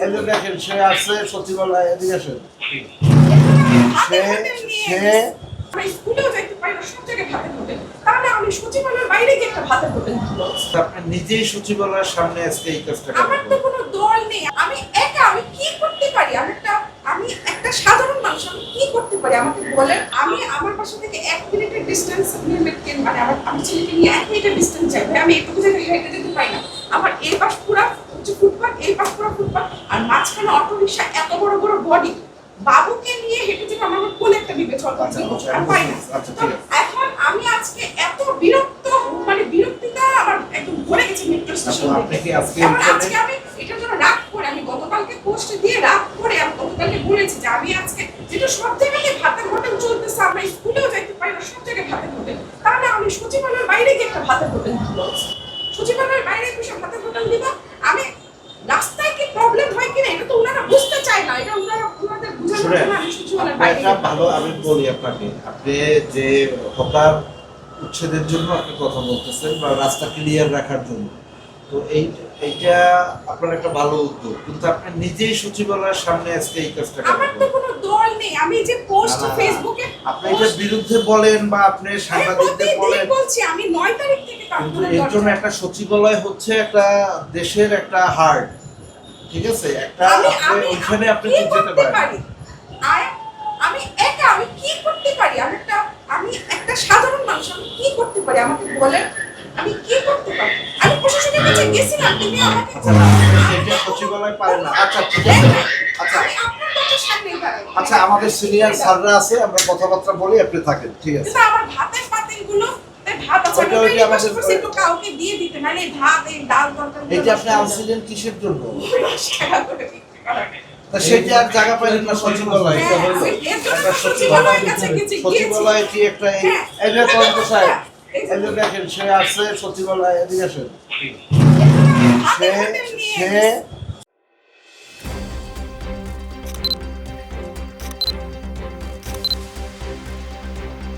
এই যে দেখেন সে আছে সচিবালয় এদিকে আসেন সে স্কুলেও যাইতে পারি না, সব জায়গায় ভাতের হোটেল। তাহলে আমি সচিবালয়ের বাইরে গিয়ে একটা ভাতের হোটেল দিব। আপনি নিজেই সচিবালয়ের সামনে আজকে এই কাজটা আমার তো কোনো দল নেই, আমি একা, আমি কি করতে পারি? আমি একটা সাধারণ মানুষ, আমি কি করতে পারি আমাকে বলেন। আমি আমার বাসা থেকে 1 মিনিটের ডিস্টেন্স মেনটেন, মানে আমি ছেলেকে নিয়ে 1 মিনিটের ডিস্টেন্স যাই, ভাই আমি এটুকু জায়গায় হেঁটে যেতে পারি না। আমার এই পাশ পুরা হচ্ছে ফুটপাথ, এই পাশ পুরা ফুটপাথ, আর মাঝখানে অটো রিক্সা, এত বড় বড় বডি, বাবুকে নিয়ে হেঁটে যেতে আমার কোলে একটা বিবেচনা পাই না। এখন আমি আজকে এত বিরক্ত, মানে বিরক্তিটা আমার একদম ভরে গেছে মেট্রো স্টেশন থেকে। আজকে আমি এটার জন্য রাগ করে, আমি গতকালকে পোস্ট দিয়ে রাগ করে আমি গতকালকে বলেছি যে আমি আজকে যেটা সব জায়গায় ভাতের হোটেল চলতেছে, আমরা স্কুলেও যাইতে পারি না, সব জায়গায় ভাতের হোটেল। তাহলে আমি সচিবালয়ের বাইরে গিয়ে একটা ভাতের হোটেল দিব। সচিবালয়ের বাইরে বসে ভাতের হোটেল দিব। আমি রাস্তায় কি প্রবলেম হয় কিনা এটা তো ওনারা বুঝতে চায় না, এটা ওনাদের বোঝানোর জন্য আমি সচিবালয়ের বাইরে ভালো। আমি বলি আপনাকে, আপনি যে হকার উচ্ছেদের জন্য আপনি কথা বলতেছেন বা রাস্তা ক্লিয়ার রাখার জন্য, তো এইটা আপনার একটা ভালো উদ্যোগ, কিন্তু আপনি নিজেই সচিবালয়ের সামনে আজকে এই কাজটা আমার তো কোনো দল নেই, আমি যে পোস্ট ফেসবুকে আপনি এটার বিরুদ্ধে বলেন বা আপনি সাংবাদিকদের বলেন বলছি, আমি 9 তারিখ থেকে কিন্তু এর জন্য একটা সচিবালয় হচ্ছে একটা দেশের একটা হার্ট, ঠিক আছে? একটা ওইখানে আপনি যেতে পারেন। আর আমি একা, আমি কি করতে পারি? আমি একটা সাধারণ মানুষ, আমি কি করতে পারি আমাকে বলেন। আমি কি করতে পারি? আমি প্রশাসনের কাছে গেছিলাম, তুমি আমাকে সেটা সচিবালয় পারেন না। আচ্ছা ঠিক আছে, আচ্ছা আমি আপনার কথা সামনে দাঁড়াই। আচ্ছা আমাদের সিনিয়র স্যাররা আছে, আমরা কথাবার্তা বলি, আপনি থাকেন, ঠিক আছে? কিন্তু আমার ভাতের পাতিলগুলো ভাত আছে, ওইটা আমাদের একটু কাউকে দিয়ে দিতে, মানে ভাত এই ডাল তরকারি এইটা আপনি আনছিলেন কিসের জন্য? 10 টাকা করে বিক্রি করার। তা সেটা আর জায়গা পাইলেন না সচিবালয়, এটা হলো একটা সচিবালয় কি একটা এই যে তদন্ত সাহেব, এই যে দেখেন সে আছে সচিবালয় এদিকে আসেন সে